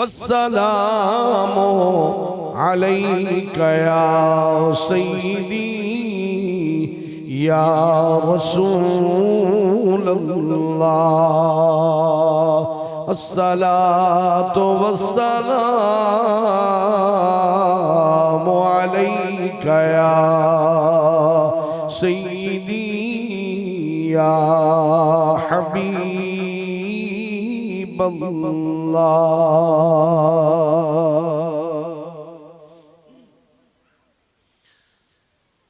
वस्सलामु अलैका या सय्यदी या रसूलल्लाह। अस्सलातु वस्सलामु अलैका या सय्यदी या हबीबल्लाह।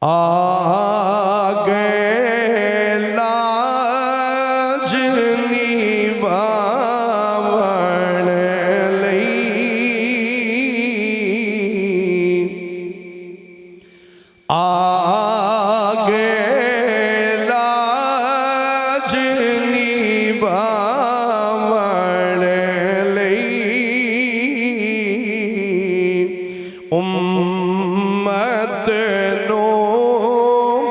आगे लाज निभावण लई, आगे लाज निभावण लई उम्मत नो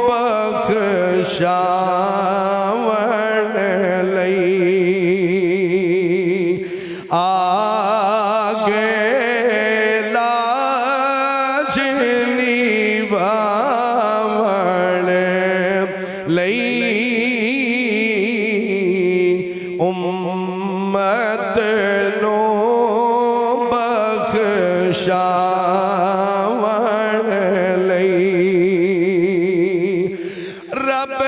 बख्शावण लई, आगे लाज निभावण लई उम्मत नो बख्शावण लई। रब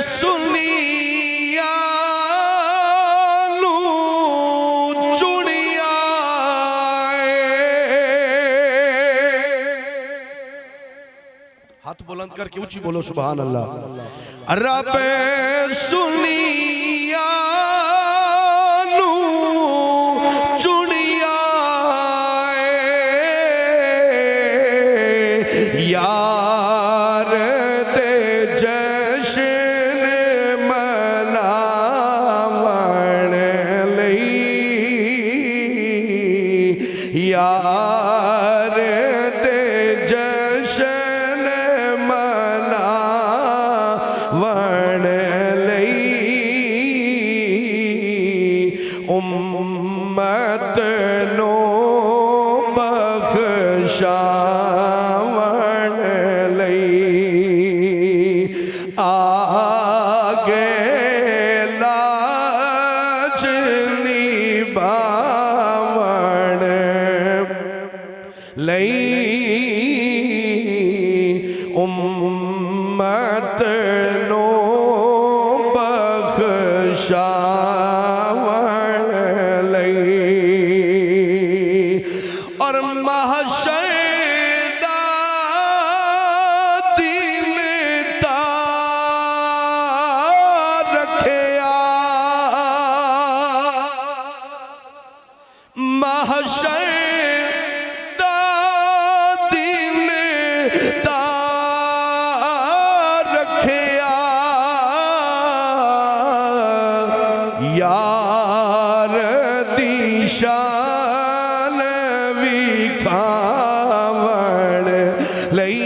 सुनिया नू चुनिया, हाथ बुलंद करके ऊंची बोलो सुभान अल्लाह। रब सुनिया नू चुनिया यार दे जश्न मनावण लई, यार दे जश्न मनावण लई उम्मत नो बख्शावण लई, आगे लाज निभावण लई उम्मत नो बख्शावण लई। और महशर दा दिन तार रखिया, महशर दा दिन तार रखिया, यार दी शान विखावण लई,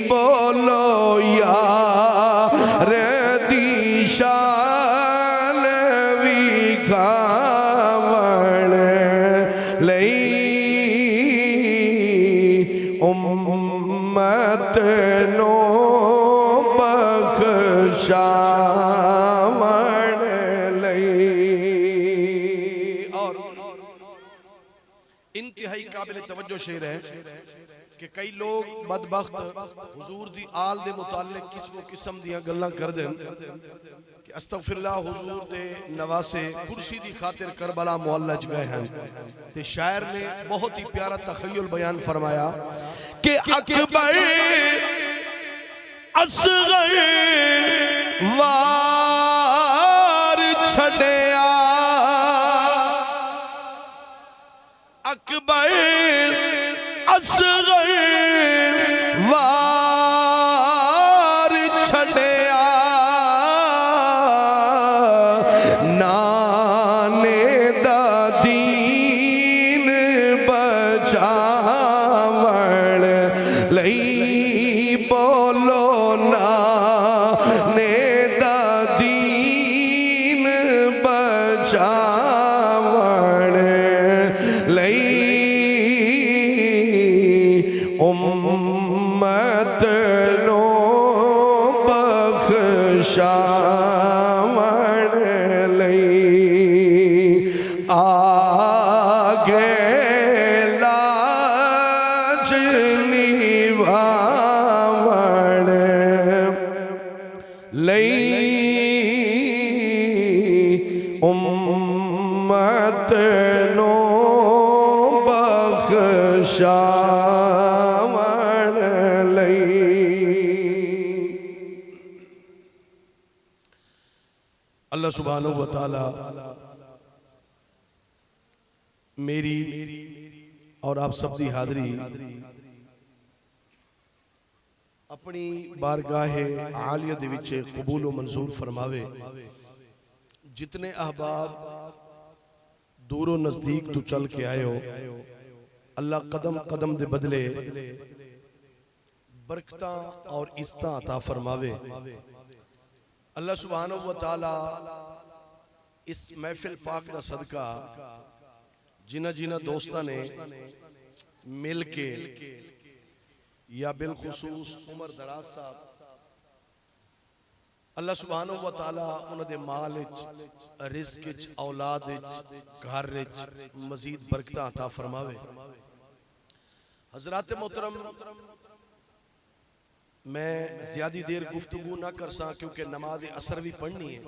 बोलो यार दी शान विखावण लई उम्मत नो बख्शावण लई। और इंतहाई काबिल तवज्जो शेर है कि कई लोग बदबख्त हुजूर दी आल दे मुतालिक किस्म किस्म दियां गल्लां कर देन कि अस्तगफिरुल्लाह हुजूर दे नवासे कुर्सी दी खातिर करबला मुअल्लज गए हैं। ते शायर ने बहुत ही प्यारा तखय्युल बयान फरमाया कि अकबर असगर वार छड़िया, अकबर असगर वार छड़िया, नाने दा दीन बचावण लई, बोलो नाने दा दीन बचा आगे लाज निभावण लई उम्मत नो बख्शावण लई। अल्लाह सुब्हानहू व तआला मेरी और आप सब दी हाज़री अपनी बारगाहे आलिया दे विच कबूल व मंजूर फरमावे। जितने अहबाब दूरों नजदीक तो चल के आए हो, अल्लाह कदम कदम दे बदले बरकतां और इज़्ज़तां अता फरमावे। अल्लाह सुब्हानहू व तआला इस महफिल पाक दा सदका जिन्हां जिन्हां दोस्तां ने मिल के या बिलखुसूस उमर दराज साहब, अल्लाह सुब्हानहू व तआला उन्हां दे माल विच, रिज़्क विच, औलाद विच, घर विच मजीद बरकतां अता फरमावे। हज़रात मोहतरम, मैं ज्यादा देर गुफ्तगू ना कर सा क्योंकि नमाज असर भी पढ़नी है।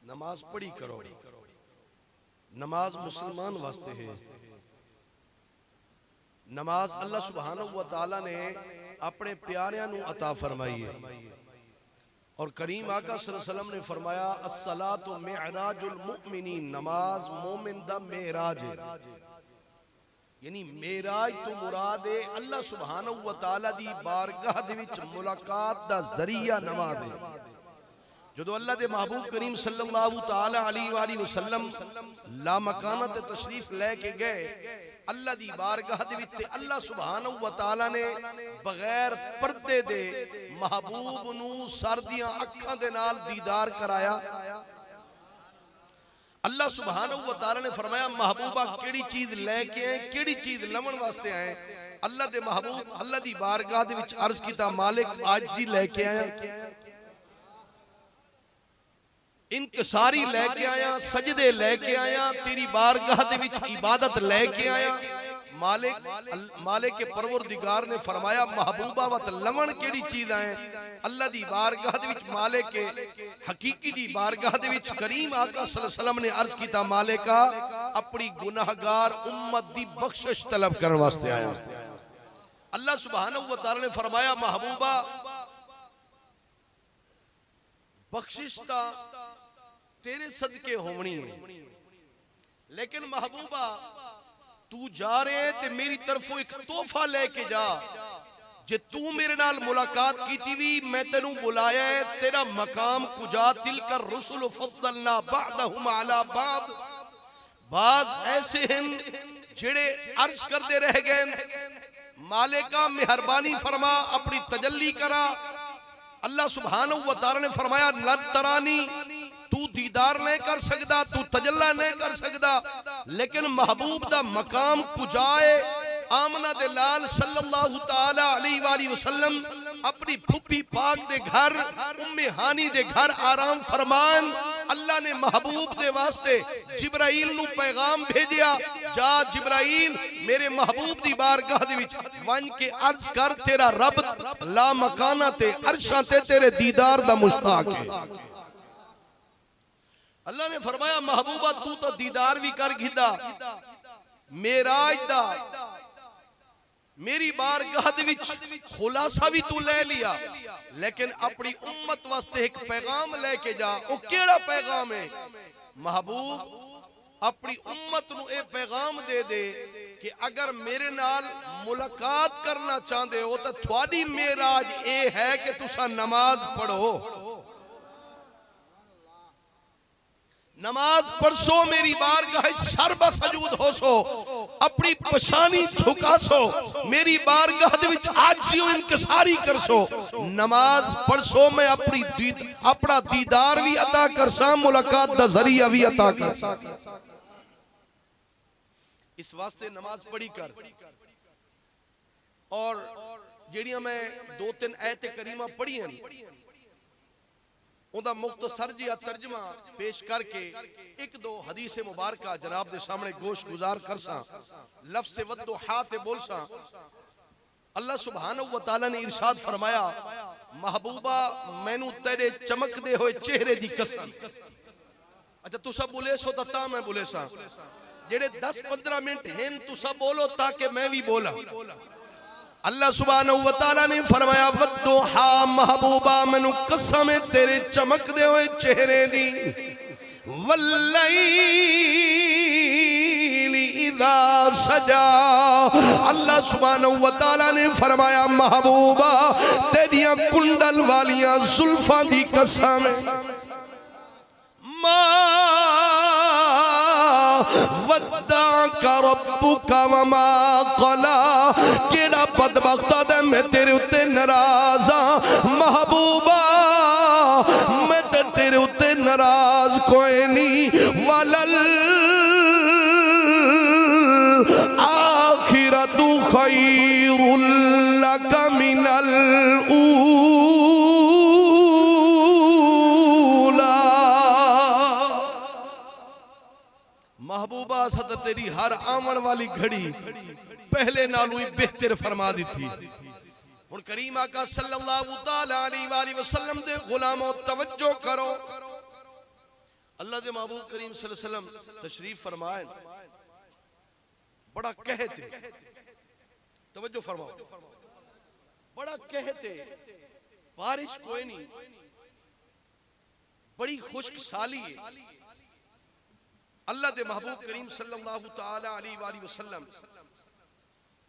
नमाज पढ़ी करो, नमाज मुसलमान वास्ते है। नमाज अल्लाह सुब्हानहू व तआला ने अपने प्यारियां नू अता फरमाई है। और करीम आका सल्लल्लाहु अलैहि वसल्लम ने फरमाया अस्सलातु मिअराजुल मुमिनीन, नमाज मोमिन दा मेराज है। यानी मेराज तो मुराद है अल्लाह सुब्हानहू व तआला दी बारगाह दे विच मुलाकात दा जरिया नमाज है। जदों अल्लाह दे महबूब करीम सल्लल्लाहु तआला अलैहि वसल्लम ला मकाना ते तशरीफ लेके गए अल्लाह दी बारगाह दे विच, ते अल्लाह सुब्हानहू व तआला ने बगैर पर्दे दे महबूब नू सर्दियां अखां दे नाल दीदार कराया। अल्लाह सुब्हानहू व तआला ने फरमाया महबूबा केड़ी चीज लेके आए, केड़ी चीज लवन वास्ते आए। अल्लाह दे महबूब अल्लाह दी बारगाह दे विच अर्ज कीता मालिक आजिज़ी लेके आया, इनकिसारी लेके आया, सजदे लेके आया, तेरी बारगाह दे विच इबादत लेके आया। मालिक के परवरदिगार ने फरमाया महबूबा वत लवण केड़ी चीज आए। अल्लाह दी बारगाह दे विच मालिक के हकीकी दी बारगाह दे विच करीम आका सल्लल्लाहु अलैहि वसल्लम ने अर्ज कीता मालिका अपनी गुनाहगार उम्मत दी बख्शिश तलब करने वास्ते आया। अल्लाह सुब्हानहू व तआला ने फरमाया महबूबा बख्शिश ता तेरे सदके होनी है, लेकिन महबूबा तू जा रहे ते मेरी तरफों एक तोहफा लेके जा। जे तू मेरे नाल मुलाकात की भी मैं तेनू बुलाया है, तेरा मकाम कुजा तिलकर रुसुल फद्दलना बअदहुम अला बअद। बाज ऐसे हैं जेड़े अर्ज करते रह गए मालिका मेहरबानी फरमा अपनी तजल्ली करा। अल्लाह सुब्हानहू व तआला ने फरमाया लन तरानी, तू दीदार नहीं कर सकता, तू तजल्ला नहीं कर सकता, लेकिन महबूब दा मकाम कुजाए। आमना दे लाल सल्लल्लाहु ताला अलैहि वसल्लम अपनी फूफी पाक दे घर उम्मे हानी दे घर आराम फरमान। अल्लाह ने महबूब दे वास्ते जिब्राइल नू पैगाम भेजिया, जा जिब्राइल मेरे महबूब दी बारगाह दे विच वन के अर्ज कर तेरा रब ला मकाना ते अर्शां ते तेरे दीदार दा मुश्ताक है। अल्लाह ने फरमाया महबूबा तू तो दीदार भी कर घिदा मेराज दा, मेरी बारगाह दे विच खुलासा भी तू ले लिया, लेकिन अपनी उम्मत वास्ते एक पैगाम लेके जा। ओ केड़ा पैगाम है महबूब? अपनी उम्मत नू ए पैगाम दे दे कि अगर मेरे नाल मुलाकात करना चाहते हो तो थोड़ी मेराज ए है कि तुसा नमाज पढ़ो, नमाज पढ़सो, मेरी बारगाह सर बसजूद हो सो, अपनी पशानी झुका सो, मेरी बारगाह दे विच आजिज़ी इनकिसारी कर सो, नमाज पढ़सो, मैं अपना दीदार भी अता करसा, मुलाकात दा जरिया भी अता करसा। इस वास्ते नमाज पढ़ी कर। और जेड़ियां मैं 2-3 आयत करीमा पढ़ी हैं उनका मुख्तसर जिहा तर्जमा पेश करके एक दो हदीस मुबारक जनाब के सामने गोश गुजार कर सा लफ्ज़ वद्दुहा ते बोल सा। अल्लाह सुब्हानहू व तआला ने इरशाद फरमाया, महबूबा मैनू तेरे चमकदे हुए चेहरे दी कसम। अच्छा तुसा बोले सो ता मैं बोले सा, जेड़े 10-15 मिनट हैं तुसा बोलो ताकि मैं भी बोला। अल्लाह सुब्हानहू व तआला ने फरमाया, वद्दुहा महबूबा मैनू कसम है तेरे चमकदे हुए चेहरे दी, वल्लैली इज़ा सजा। अल्लाह सुब्हानहू व तआला ने फरमाया, महबूबा तेरियां कुंडल वालियां जुल्फां दी कसम है, मा वद्दाका रब्बुका वमा क़ला। केड़ा बदबख्त है मैं तेरे उत्ते नाराज हां महबूबा, मैं ते तेरे उत्ते नाराज कोई नहीं। वलल आखिरतु खैरुल लक मिनल ऊला। महबूबा सद तेरी हर आवन वाली घड़ी पहले नालों ही बेहतर फरमा दी थी। हुण करीम आका सल्लल्लाहु तआला अलैहि वसल्लम दे गुलामों तवज्जो करो। अल्लाह दे महबूब करीम सल्लल्लाहु अलैहि वसल्लम तशरीफ फरमाए, बड़ा कहते, तवज्जो फरमाओ, बड़ा कहते, बारिश कोई नहीं, बड़ी खुश्क साली है। अल्लाह दे महबूब करीम सल्लल्लाहु तआला अलैहि वसल्लम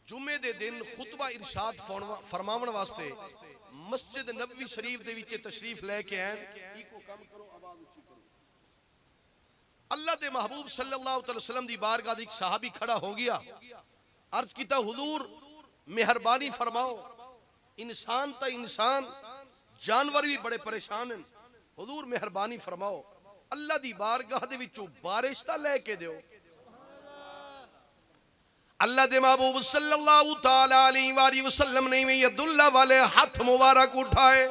जुमे दे दिन खुतबा इरशाद फरमावन वास्ते मस्जिद नबवी शरीफ दे विच तशरीफ लेके आए। अल्लाह दे महबूब सल्लल्लाहु अलैहि वसल्लम दी बारगाह दी एक सहाबी खड़ा हो गया, अर्ज कीता, हुजूर मेहरबानी फरमाओ, इंसान ता इंसान जानवर भी बड़े परेशान हैं, हुजूर मेहरबानी फरमाओ अल्लाह दी बारगाह दे विचों बारिश ता लेके दियो। अल्लाह दे महबूब सल्लल्लाहु तआला अलैहि वसल्लम ने यदुल्लाह वाले हाथ मुबारक उठाए,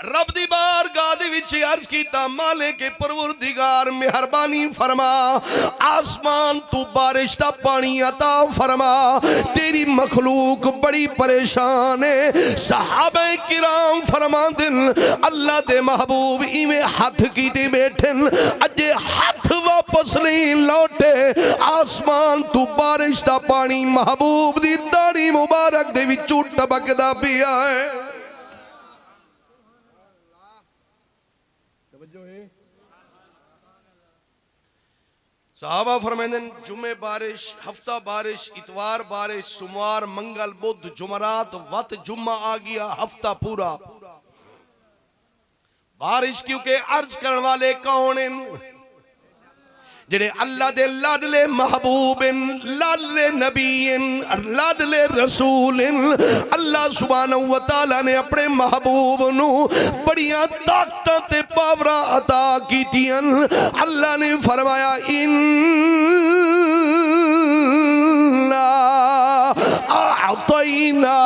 रब दी बारगाह दे विच अर्ज कीता, मालिक परवरदिगार मेहरबानी फरमा, आसमान तू बारिश दा पानी अता फरमा, तेरी मखलूक बड़ी परेशान है। सहाबा किराम फरमांदे अल्लाह दे महबूब इवें हाथ कीते बैठन, अजे हाथ वापस नहीं लौटे, आसमान तू बारिश दा पानी महबूब दी दाढ़ी मुबारक दे विचों टपकदा पिया है। सहाबा फरमाते जुमे बारिश, हफ्ता बारिश, इतवार बारिश, सोमवार मंगल बुध जुमरात वत जुम्मा आ गया, हफ्ता पूरा बारिश। क्योंकि अर्ज करने वाले कौन हैं? जेड़े अल्लाह दे लाडले महबूब हैं, लाडले नबी हैं, लाडले रसूल हैं। अल्लाह सुब्हानहू व तआला ने अपने महबूब नू बड़ियां ताकतां ते पावरां अता कीतियां। अल्लाह ने फरमाया, इन्ना अअतैना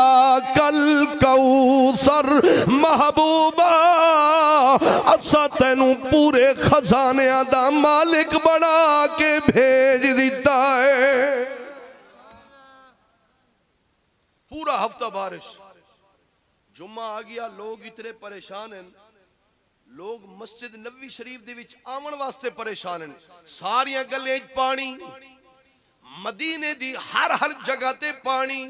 कल कौसर, महबूबा असा तेनू पूरे खजाने दा मालिक बना के भेज दिता है। पूरा हफ्ता बारिश, जुम्मा आ गया, लोग इतने परेशान हैं, लोग मस्जिद नबवी शरीफ दे विच आवन वास्ते परेशान हैं। सारियां गल्लें पानी, मदीने दी हर जगह ते पानी।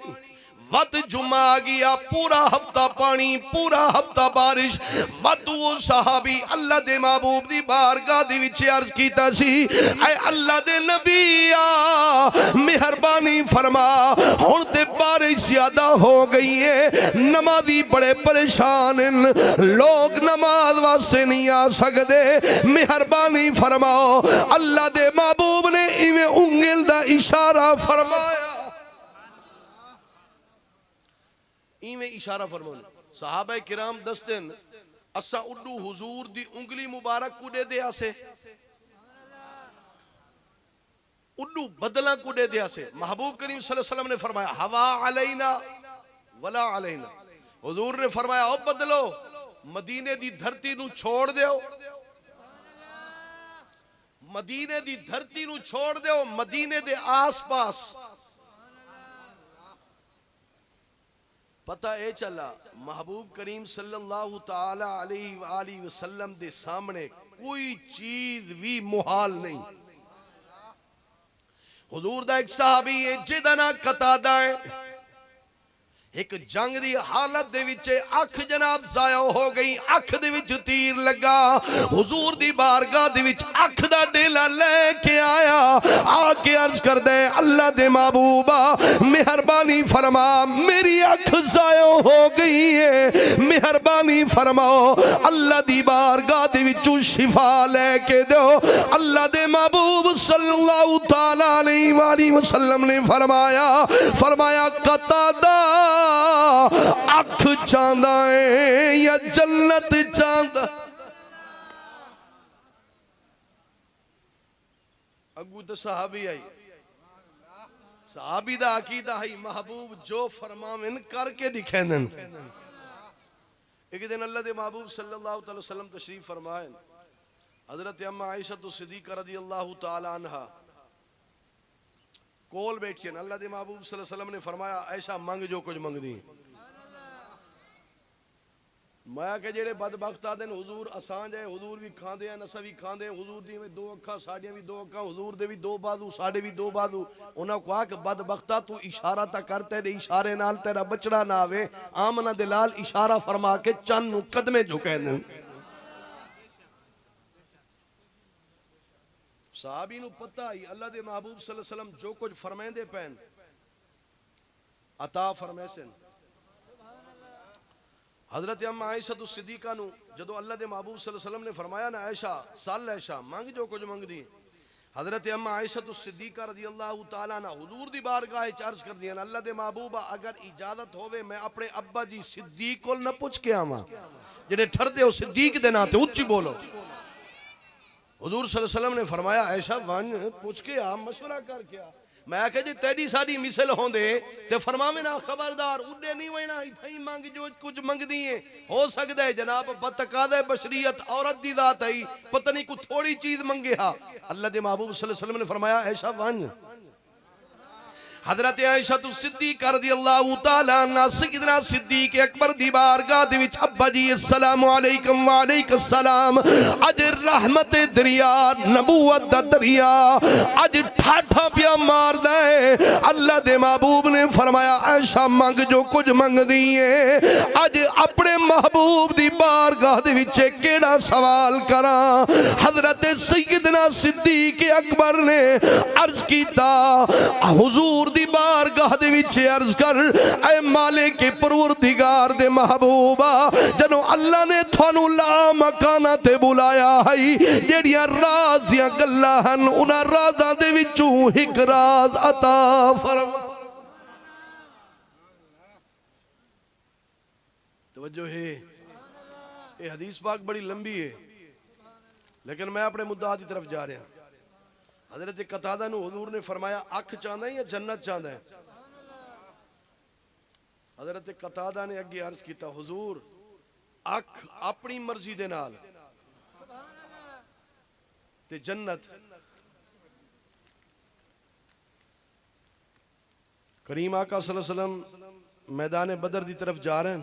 वत जुम्मा आ गया, पूरा हफ्ता पानी, पूरा हफ्ता बारिश। वदू सहाबी अल्लाह दे महबूब दी बारगाह दे विच अर्ज कीता सी, ऐ अल्लाह दे नबी आ मेहरबानी फरमा, हुण ते बारिश ज्यादा हो गई है, नमाजी बड़े परेशान हैं, लोग नमाज वास्ते नहीं आ सकते, मेहरबानी फरमाओ। अल्लाह दे महबूब ने इवें उंगल दा इशारा फरमाया, इवें इशारा फरमाओ। सहाबा किराम दसदन असा उड्डू हुजूर दी उंगली मुबारक कुडे दे आसे, उड्डू बदला कुडे दे आसे। महबूब करीम सल्लल्लाहु अलैहि वसल्लम ने फरमाया, हवा अलैना वला अलैना। हुजूर ने फरमाया, ओ बदलो मदीने दी धरती नू छोड़ दियो, मदीने दी धरती नू छोड़ दियो, मदीने दे आस पास पता ए चला महबूब करीम सल्लल्लाहु ताला अलैहि वसल्लम दे सामने कोई चीज भी मुहाल नहीं। हुजूर दा एक सहाबी है जिहदा नाम कतादा है, एक जंग दी हालत दे विच अख जनाब जाया हो गई, अख दे विच तीर लगा, हुजूर दी बारगाह दे विच अख दा डेला लेके आया, आके अर्ज करदा है अल्लाह दे महबूबा मेहरबानी फरमा, मेरी अख जाया हो गई है, मेहरबानी फरमाओ, अल्लाह दी बारगाह दे विचों शिफा लेके दो। अल्लाह दे महबूब सल्लल्लाहु ताला अलैहि वसल्लम ने फरमाया कतादा अख चांदा है या जन्नत चांदा? अगू तो सहाबी आई, सहाबी दा अकीदा है महबूब जो फरमावन करके दिखेंदन। एक दिन अल्लाह दे महबूब सल्लल्लाहु अलैहि वसल्लम तशरीफ फरमाए, हजरत अम्मा आयशा सिद्दीक़ा रज़ियल्लाहु ताला अन्हा कोल बैठी। अल्लाह दे महबूब सल्लल्लाहु अलैहि वसल्लम ने फरमाया ऐसा मंग जो कुछ मंग दी। मैं के जेड़े बदबख्त आदे हुजूर असां जाए, हुजूर भी खांदे हैं, असां भी खांदे हैं, हुजूर दी में दो अखां, साडियां भी दो अखां, हुजूर दे भी दो बाजू, साडे भी दो बाजू। उन्हां को आख बदबख्ता तू इशारा ता करते दे, इशारे नाल तेरा बचड़ा ना आवे। आमना दे लाल इशारा फरमा के चंद नू कदमे झुका देन। सहाबी नू पता ही अल्लाह दे महबूब सल्लल्लाहु अलैहि वसल्लम जो कुछ फरमांदे पैन अता फरमैसन। हजरत अम्मा आयशा सिद्दीक़ा नू जदों अल्लाह दे महबूब सल्लल्लाहु अलैहि वसल्लम ने फरमाया ना ऐशा सल ऐशा मंग जो कुछ मंग दी, हजरत अम्मा आयशा सिद्दीक़ा रज़ियल्लाहु ताला अन्हा हुजूर दी बारगाह च अर्ज कर दियां अल्लाह दे महबूबा अगर इजाजत होवे मैं अपने अब्बा जी सिद्दीक कोल ना पुछ के आवां, जेड़े ठरदे हो सिद्दीक दे नां ते उच्ची बोलो। हुजूर सल्लल्लाहु अलैहि वसल्लम ने फरमाया ऐशा वन पुछ के आ, मशवरा करके आ। मैं आखे जी तेरी साडी मिसल होंदे ते फरमावे ना खबरदार उडे नहीं वना, इथे ही मंग जो कुछ मंगदी है। हो सकदा है जनाब बतकादे बशरियत औरत दी जात है, पता नहीं को थोड़ी चीज मंगे हा। अल्लाह दे महबूब सल्लल्लाहु अलैहि वसल्लम ने फरमाया ऐशा वन। हजरत आयशा सिद्दीक़ा रज़ियल्लाहु ताला अन्हा सय्यदना सिद्दीक़ अकबर दी बारगाह दे विच अब्बा जी अस्सलामु अलैकुम व अलैकुम सलाम। अज रहमत दरिया नबूवत दा दरिया अज ठाठा पिया मारदा है। अल्लाह दे महबूब ने फरमाया आयशा मंग जो कुछ मंगदी है। अज अपने महबूब दी बारगाह दे विच केड़ा सवाल करां? हजरत सय्यदना सिद्दीक़ अकबर ने अर्ज कीता हुजूर दी बारगाह दे विच अर्ज कर ऐ मालिक परवरदिगार दे महबूबा जदों अल्लाह ने थानू ला मकाना ते बुलाया है जेड़ियां राज दियां गल्लां हन उन्हां राज़ां दे विचों एक राज अता फरमा। तवज्जो है, ये हदीस पाक बड़ी लंबी है लेकिन मैं अपने मुद्दा की तरफ जा रहा। हजरत कतादा नू हुजूर ने फरमाया अख चाहता है या जन्नत चाहता है? हजरत कतादा ने अगे अर्ज किया हुजूर अख अपनी मर्जी दे नाल ते जन्नत करीम आका सल्लल्लाहु अलैहि वसल्लम मैदान बदर की तरफ जा रहे हैं।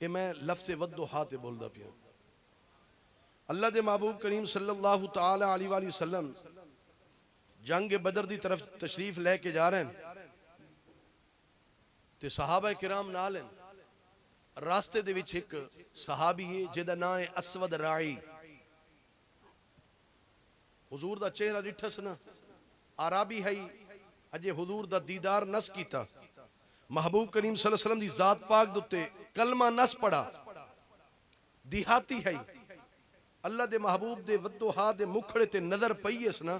ये मैं लफ्ज़ वद्दुहा ते बोलदा पिया। अल्लाह दे महबूब करीम सल्लल्लाहु ताला अलैहि वसल्लम जंग बदर दी तरफ तशरीफ लेके जा रहे हैं ते सहाबा किराम नाल हैं। रास्ते दे विच एक सहाबी है जिहदा नाम है असवद राई। हुजूर दा चेहरा डिठस ना आराबी है, अजे हुजूर दा दीदार नस कीता। महबूब करीम सल्लल्लाहु अलैहि वसल्लम दी जात पाक दे उत्ते कलमा नस पड़ा। दिहाती है अल्लाह दे महबूब दे वद्दुहा दे मुखड़े ते नजर पई इस ना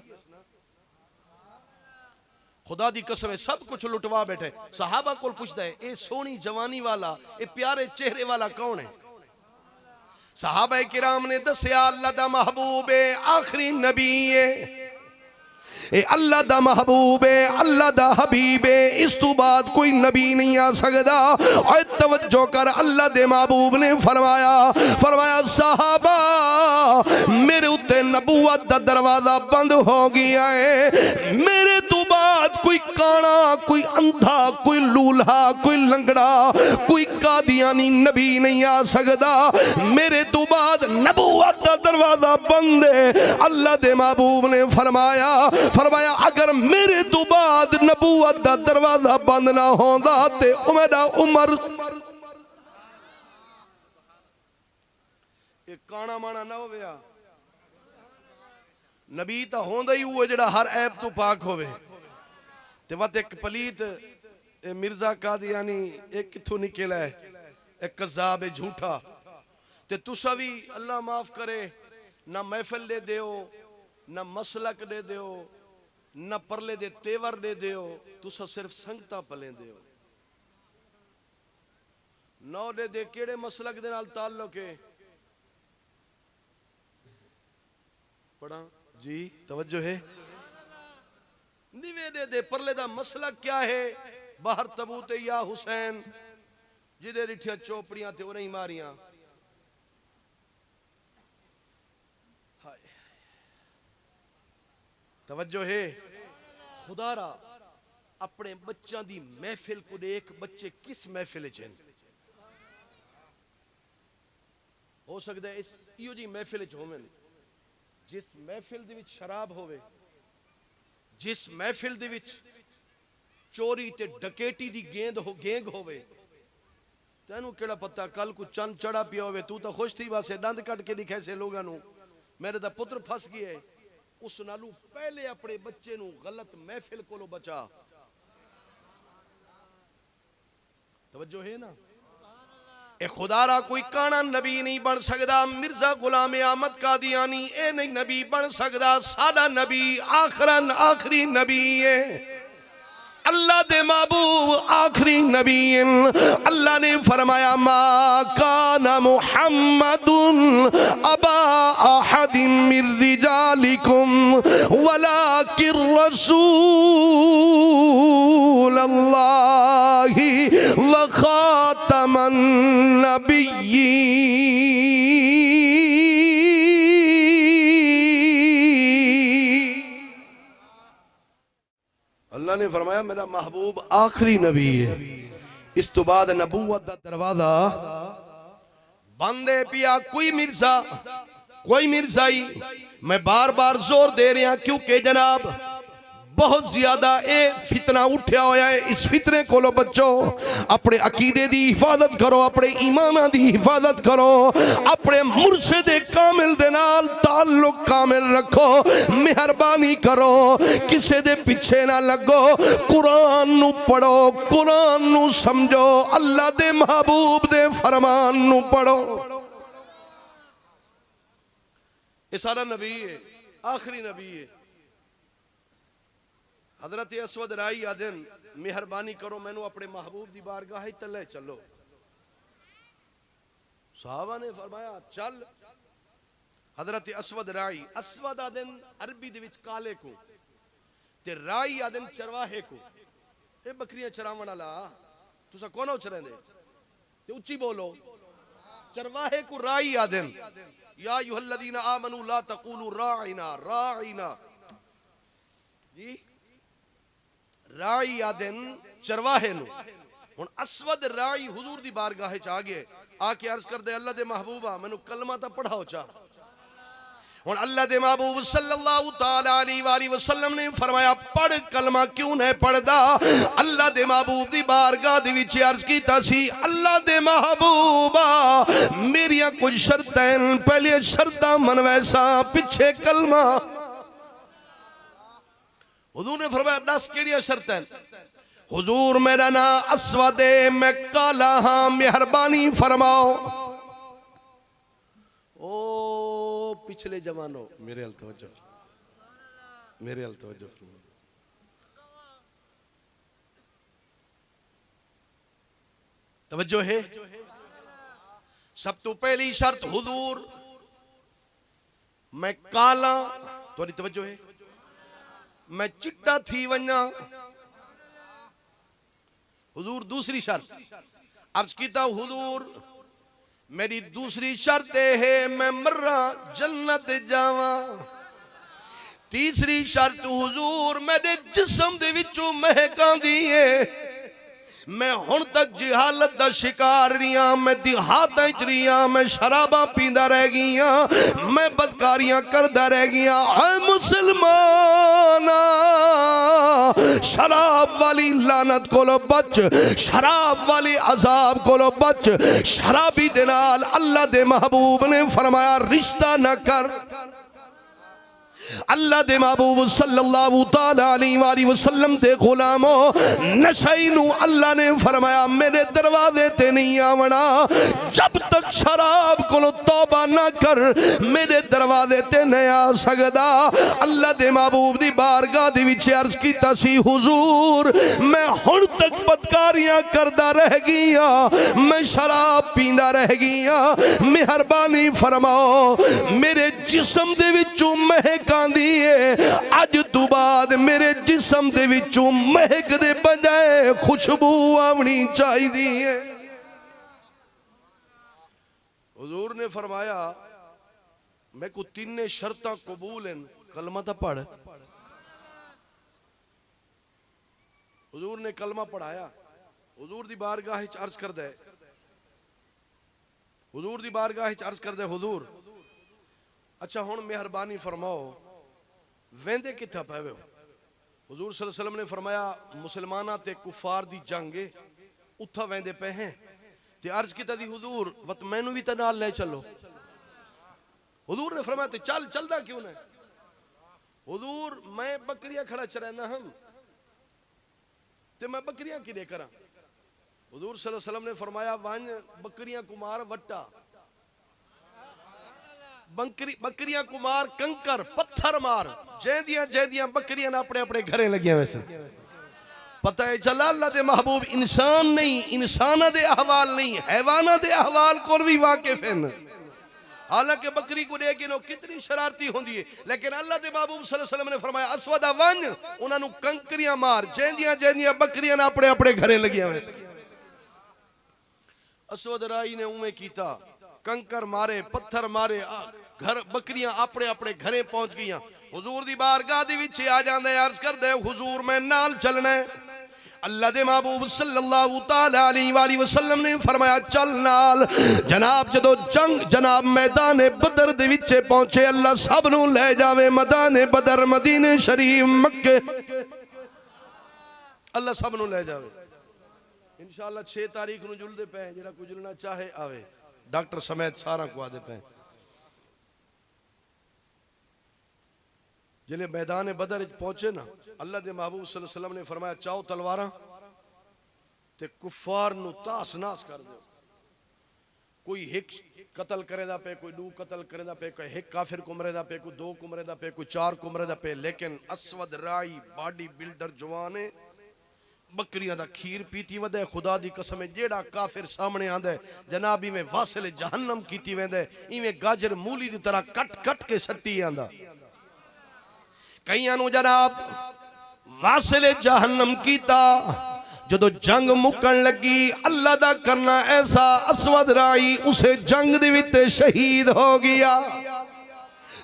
खुदा दी कसम है सब कुछ लुटवा बैठे। सहाबा कोल पूछता है ए सोहनी जवानी वाला ए प्यारे चेहरे वाला कौन है? सहाबा किराम ने दसिया अल्लाह दा महबूब है, आखिरी नबी है। ए अल्लाह दा महबूब है, अल्लाह दा हबीब है, इस तो बाद कोई नबी नहीं आ सकदा। और तवज्जो कर, अल्लाह दे महबूब ने फरमाया साहबा मेरे उत्ते नबूवत दा दरवाजा बंद हो गया है, मेरे तो बाद कोई काना, कोई अंधा, कोई लूल्हा, कोई लंगड़ा, कोई कादियानी नबी नहीं आ सकदा। मेरे तो बाद नबूवत दा दरवाजा बंद है। अल्लाह दे महबूब ने फरमाया अगर मेरे तो बाद नबूवत दा दरवाजा बंद ना होंदा ते मेरा उमर ये काना माना ना होवे। नबी तो होंदा ही वो जेड़ा हर ऐब तो पाक होवे। ते वत एक पलीत मिर्जा कादियानी एक किथों निकला है, एक कज़ाब है झूठा। ते तुसा भी अल्लाह माफ करे ना महफिल दे दियो, ना मसलक दे दियो, ना परले दे तेवर दे दियो, तुसा सिर्फ संगता पले दियो। नौ दे केड़े मसलक दे नाल ताल्लुक है? पढ़ा जी, तवज्जो है। निवेदे दे परले दा मसला क्या है? बाहर तबूते या हुसैन जिदे रिठिया चोपड़ियां ते उन्हें मारियां। हाय तवज्जो है। खुदारा अपने बच्चों दी महफिल को देख, बच्चे किस महफिल च हो सकता है इस इयो जी महफिल च होवन जिस महफिल दे विच शराब होवे, जिस महफिल दे विच चोरी ते डकैती दी गेंग होवे। तेनू केड़ा पता कल को चंद चढ़ा पिया होवे, तू तो खुश थी वासे दंद कट के दिखे से लोगों नू मेरे दा पुत्र फस गया है। उस नालू पहले अपने बच्चे नू गलत महफिल कोलों बचा। तवज्जो है ना। ए खुदारा कोई काना नबी नहीं बन सकदा। मिर्जा गुलाम अहमद कादियानी ए नहीं नबी बन सकदा। साडा नबी आखरन आखरी नबी है। अल्लाह दे महबूब आखरी नबी हैं। अल्लाह ने फरमाया मा काना मुहम्मदुन अबा अहदिम मिर रिजालिकुम वलाकिर रसूलुल्लाहि व खातमन नबिय्यीन। अल्लाह ने फरमाया मेरा महबूब आखिरी नबी है। इस तो बाद नबूवत दा दरवाजा बंदे पिया। कोई मिर्जा कोई मिर्जाई, मैं बार बार जोर दे रहा क्योंकि जनाब बहुत ज्यादा ये फितना उठा होया है। इस फितने को बच्चो अपने अकीदे की हिफाजत करो, अपने ईमान की हिफाजत करो, अपने मुर्शिद कामिल दे नाल ताल्लुक कामिल रखो। मेहरबानी करो किसी दे पीछे ना लगो। कुरान नू पढ़ो, कुरान नू समझो, अल्लाह दे महबूब दे फरमान नू पढ़ो। ये सारा नबी है, आखिरी नबी है। हजरत असवद राई आदन मेहरबानी करो मैनू अपने महबूब की बारगाह तले चलो। साहबा ने फरमाया चल। हजरत असवद राई, असवद आदन अरबी दे विच काले को ते राई आदन चरवाहे को। ये बकरियां चरावन वाला तुसा कौन चरेंदे ते उच्ची बोलो। चरवाहे को राई आदन। या अय्युहल्लज़ीना आमनू ला तक़ूलू राइना राइना जी। राई आदन चरवाहे नु। हुन असवद राई हुजूर दी बारगाह च आ गए, आके अर्ज कर दे अल्लाह दे महबूबा मैनू कलमा तो पढ़ाओ चा। हुन अल्लाह दे महबूब सल्लल्लाहु तआला अलैहि वसल्लम ने फरमाया पढ़ कलमा क्यों नहीं पढ़दा। अल्लाह दे महबूब दी बारगाह दे विच अर्ज कीता सी अल्लाह दे महबूबा मेरियां कुछ शर्तां, पहले शर्तां मनवैसा पिछे कलमा। हुजूर ने फरमाया 10 केड़ियां शर्तां। हुजूर मेरा नाम असवद है, मैं काला हाँ, मेहरबानी फरमाओ। ओ पिछले जमानों मेरे अल तवज्जो, मेरे अल तवज्जो फरमाओ। तवज्जो है। सब तो पहली शर्त हुजूर मैं काला, थोड़ी तवज्जो है। मैं चिट्टा थी वन्ना। हुजूर दूसरी शर्त अर्ज कीता, हुजूर मेरी दूसरी शर्त है मैं मर्रा जन्नत जावा। तीसरी शर्त हुजूर मेरे जिस्म दे विचों महक आंदी है। मैं हुण तक जिहालत दा शिकार रिया, मैं देहातां च रिया, मैं शराबा पींदा रह गईया, मैं बदकारियां करदा रह गईया। ऐ मुसलमाना शराब वाली लानत कोलो बच, शराब वाली अजाब कोलो बच। शराबी दे नाल अल्लाह दे महबूब ने फरमाया रिश्ता न कर। अल्लाह दे महबूब सल्लल्लाहु तआला अलैहि वसल्लम दे गुलामो नशई नू अल्लाह ने फरमाया मेरे दरवाजे ते नहीं आवना जब तक शराब को तौबा ना कर, मेरे दरवाजे ते नहीं आ सकदा। अल्लाह दे महबूब दी बारगाह दे विच अर्ज कीता सी, हुजूर मैं हुण तक बदकारियां करदा रह गईया, मैं शराब पींदा रह गईया, मेहरबानी फरमाओ मेरे जिस्म दे विचों महक आंदी है। अज तो बाद मेरे जिस्म दे विचों महक दे बजाए खुशबू आवनी चाहिदी है। हुजूर ने फरमाया मैं को तीन शर्तां कबूल हैं, कलमा तो पढ़। हुजूर ने कलमा पढ़ाया। हुजूर दी बारगाह विच अर्ज करदा है, हुजूर दी बारगाह विच अर्ज करदा है, हुजूर अच्छा हुण मेहरबानी फरमाओ वेंदे किथा पवे हो। हुजूर सल्लल्लाहु अलैहि वसल्लम ने फरमाया मुसलमाना ते कुफार दी जंग है, उथा वेंदे पे हैं। ते अर्ज कीता दी हुजूर वत मैनू भी ते नाल ले चलो। हुजूर ने फरमाया ते चल, चलदा क्यों ना। हुजूर मैं बकरियां खड़ा चराना हम ते मैं बकरियां किदे करा। हुजूर सल्लल्लाहु अलैहि वसल्लम ने फरमाया वन बकरियां कुमार वट्टा, बकरियां कुमार कंकर पत्थर मार। जैदियां जैदियां बकरियां अपने अपने घरे लगियां वैसे पता है चला अल्लाह दे महबूब इंसान नहीं, इंसाना दे अहवाल नहीं, हैवाना दे अहवाल को भी वाकिफ हैं। हालांकि बकरी को देख के कितनी शरारती होंदी है, लेकिन अल्लाह दे महबूब सल्लल्लाहु अलैहि वसल्लम ने फरमाया अस्वदा वन उन्होंने कंकरियां मार। जैदियां जैदियां बकरियां अपने अपने घरे लगियां वैसे। अस्वद राई ने उमें कीता, कंकर मारे, पत्थर मारे, घर बकरियां अपने अपने घरे पहुंच गईयां। हुजूर दी बारगाह दे विच आ जांदे अर्ज करदे हुजूर मैं नाल चलना है। अल्लाह दे महबूब सल्लल्लाहु तआला अलैहि वसल्लम ने फरमाया चल नाल। जनाब जदों जनाब मैदान बदर दे विच पहुंचे, अल्लाह सब नूं ले जावे मैदान बदर मदीने शरीफ मक्के, अल्लाह सब नूं ले जावे। इंशाअल्लाह 6 तारीख नूं जुलदे पे, जेड़ा कोई जुलना चाहे आवे, डॉक्टर समेत सारा को आदे पे। जिले मैदान बदर पहुंचे ना, अल्लाह के महबूब सल्लल्लाहु अलैहि वसल्लम ने फरमाया चाओ तलवारां ते कुफार नू तास नास कर दो। कोई एक कतल करेदा पे, कोई 2 कतल करेदा पे, कोई एक काफिर कुमरेदा पे, कोई 2 कुमरेदा पे, कोई 4 कुमरेदा पे। लेकिन अस्वद राई बॉडी बिल्डर जवान है, बकरियां दा खीर पीती वदे। खुदा दी कसम है जेड़ा काफिर सामने आंदा है जनाब इवें वासिल जहन्नम कीती वेंदा है, इवें गाजर मूली दी तरह कट कट के सट्टी आंदा। कईयां नू जनाब वासिल जहन्नम कीता। जदों जंग मुकन लगी अल्लाह दा करना ऐसा, अस्वद राई उसे जंग दे विच शहीद हो गया।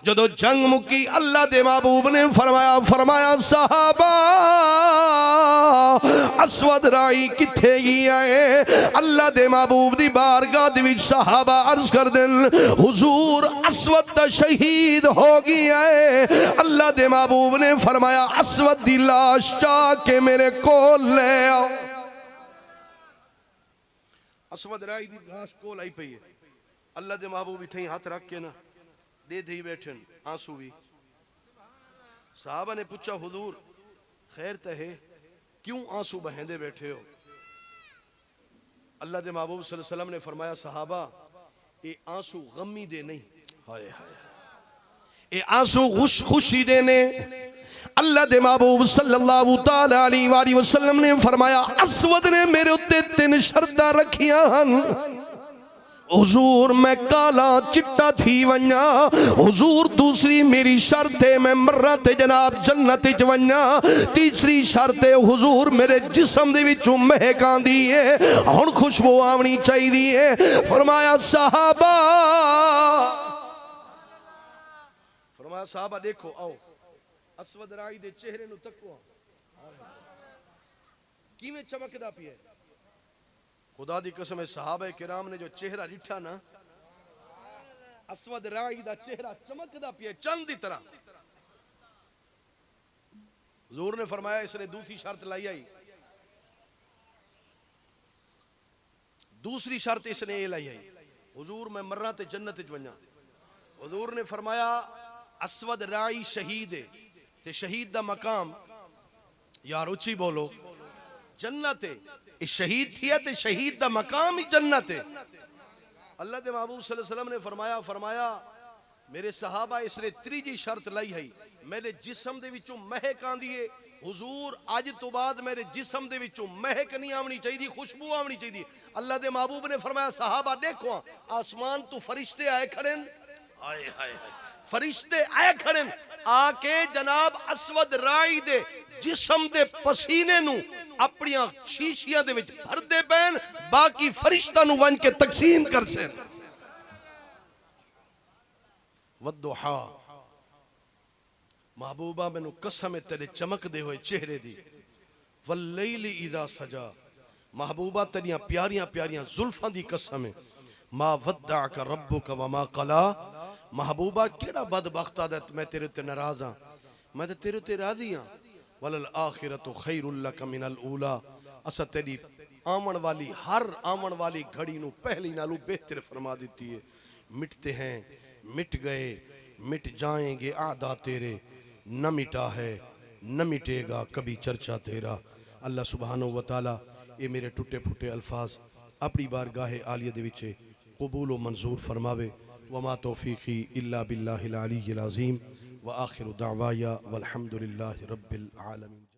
जदों जंग मुकी अल्लाह दे महबूब ने फरमाया साहबा अस्वद राई किथे गया है। अल्लाह दे महबूब दी बारगाह दे विच साहबा अर्ज कर देन हुजूर अस्वद दा शहीद हो गया है। अल्लाह दे महबूब ने फरमाया अस्वद दी लाश जाके मेरे कोल ले आओ। अस्वद राई दी लाश कोल आई पई है। अल्लाह दे महबूब इथे हाथ रख के ना दे दी बैठन आंसू भी। साहबा ने पूछा हुजूर खैर तो है, क्यों आंसू बहेंदे बैठे हो। अल्लाह दे महबूब सल्लल्लाहु अलैहि वसल्लम ने फरमाया साहबा ये आंसू गमी दे नहीं, हाय हाय ये आंसू खुशी दे ने। अल्लाह दे महबूब सल्लल्लाहु तआला अलैहि वसल्लम ने फरमाया अस्वद ने मेरे उत्ते 3 शर्तां रखियां हन। हुजूर मैं काला चिट्टा थी वन्या, हुजूर दूसरी मेरी शर्त है मैं मर्रा ते जनाब जन्नत च वन्या, तीसरी शर्त है हुजूर मेरे जिस्म दे विचों महक आंदी है, हुण खुशबू आवनी चाहिए है। फरमाया सहाबा, फरमाया सहाबा देखो आओ असवद राई दे चेहरे नु तको किवें चमकदा पिया। खुदा दी कसम है सहाबा किराम ने जो चेहरा डिठा ना, असवद राई दा चेहरा चमकदा पिया चंद की तरह। हुजूर ने फरमाया इसने दूसरी शर्त लाई आई, दूसरी शर्त इसने ये लाई आई, हुजूर मैं मर्रा ते जन्नत च वन्या। हुजूर ने फरमाया असवद राई शहीद है ते शहीद दा मकाम, यार उच्ची बोलो, जन्नत है। शहीद थी है ते शहीद दा मकाम ही जन्नत है। अल्लाह दे महबूब सल्लल्लाहु अलैहि वसल्लम ने फरमाया मेरे सहाबा इसने त्रीजी शर्त लाई है, मेरे जिस्म दे विचों महक आंदी है। हुजूर अज तो बाद मेरे जिस्म दे विचों महक नहीं आवनी चाहिए, खुशबू आवनी चाहिए। अल्लाह दे महबूब ने फरमाया सहाबा देखो आसमान तो फरिश्ते आए खड़े, हाय हाय फरिश्ते आए खड़े, आके जनाब असवद राई दे जिस्म दे पसीने नु अपनी शीशियां दे विच भरदे पैन, बाकी फरिश्ता नु वन के तकसीम कर से। वद्दुहा महबूबा मैनू कसम है तेरे चमकदे हुए चेहरे दी, वल्लैली इदा सजा, महबूबा तेरिया प्यारियां प्यारियां जुल्फां दी कसम है। मा वद्दाका रब्बुका वमा कला, महबूबा केड़ा बदबख्ता दा मैं तेरे ते नाराज हां, मैं ते तेरे ते राजी हां। वलल आखिरतु खैरुल लक मिनल ऊला, असा तेरी आमन वाली हर आमन वाली घड़ी नू पहली नालू बेहतर फरमा देती है। मिटते हैं मिट गए मिट जाएंगे आदा तेरे, न मिटा है न मिटेगा कभी चर्चा तेरा। अल्लाह सुब्हानहू व तआला ये मेरे टुटे फुटे अल्फाज अपनी बारगाह आलिया दे विच कबूल व मंजूर फरमावे। वमा तौफीकी इल्ला बिल्लाहिल अलीय्यिल अज़ीम व आखिरु दावाया वल्हम्दुलिल्लाहि रब्बिल आलमीन।